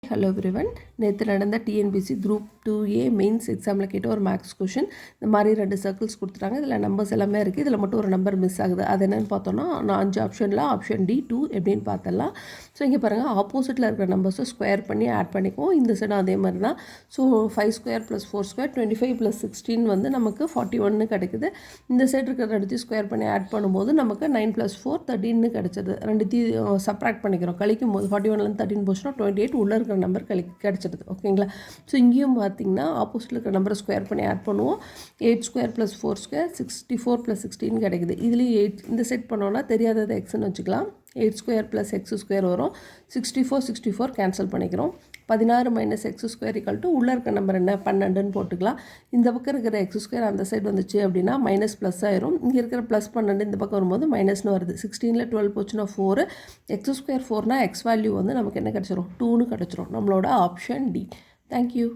Hello everyone. நேற்று நடந்த TNPSC group 2A mains எக்ஸாமில் கேட்ட ஒரு மேக்ஸ் கொஷின். இந்த மாதிரி 2 சர்க்கிள்ஸ் கொடுத்துட்டாங்க. இதில் நம்பர்ஸ் எல்லாமே இருக்குது. இதில் மட்டும் ஒரு நம்பர் மிஸ் ஆகுது. அது என்னென்னு பார்த்தோன்னா, நான் 5 ஆப்ஷனில் ஆப்ஷன் டி 2 எப்படின்னு பார்த்தலாம். ஸோ இங்கே பாருங்கள், ஆப்போசிட்டில் இருக்கிற நம்பர்ஸை ஸ்கொயர் பண்ணி ஆட் பண்ணிக்குவோம். இந்த சைடும் அதே மாதிரி தான். So 5 square plus 4 square 25 plus 16 வந்து நமக்கு 41 கிடைக்குது. இந்த சைடு இருக்கிற ரெண்டுத்தையும் ஸ்கொயர் பண்ணி ஆட் பண்ணும்போது நமக்கு 9 ப்ளஸ் 4 13 கிடச்சிது. ரெண்டுத்தையும் சப்ராக்ட் பண்ணிக்கிறோம். கழிக்கும் போது 41லேருந்து 13 போச்சுன்னா 28 உள்ளே இருக்கிற நம்பர் கிடச்சிடுது. ஓகேங்களா? ஸோ இங்கேயும் பார்த்தீங்கன்னா ஆப்போசிட்டில் இருக்கிற நம்பரை ஸ்கொயர் பண்ணி ஆட் பண்ணுவோம். 8 ஸ்கொயர் ப்ளஸ் 4 ஸ்கொயர் 64 ப்ளஸ் 16 கிடைக்குது. இதுலேயும் 8 இந்த செட் பண்ணோன்னா தெரியாதது எக்ஸ்ன்னு வச்சுக்கலாம். 8 ஸ்கொயர் ப்ளஸ் எக்ஸ் ஸ்கொயர் வரும். 64 கேன்சல் பண்ணிக்கிறோம். 16 minus X square equal to உள்ளே இருக்க நம்பர் என்ன 12ன்னு போட்டுக்கலாம். இந்த பக்கம் இருக்கிற எக்ஸ் ஸ்கொயர் அந்த சைடு வந்துச்சு அப்படின்னா மைனஸ் ப்ளஸ் ஆயிரும். இங்கே இருக்கிற ப்ளஸ் 12 இந்த பக்கம் வரும்போது மைனஸ்னு வருது. 16ல் 12 போச்சுன்னா 4. எக்ஸ் ஸ்கொயர் 4னா எக்ஸ் வேல்யூ வந்து நமக்கு என்ன கிடச்சிரும் 2ன்னு கிடச்சிரும். நம்மளோட ஆப்ஷன் டி. தேங்க்யூ.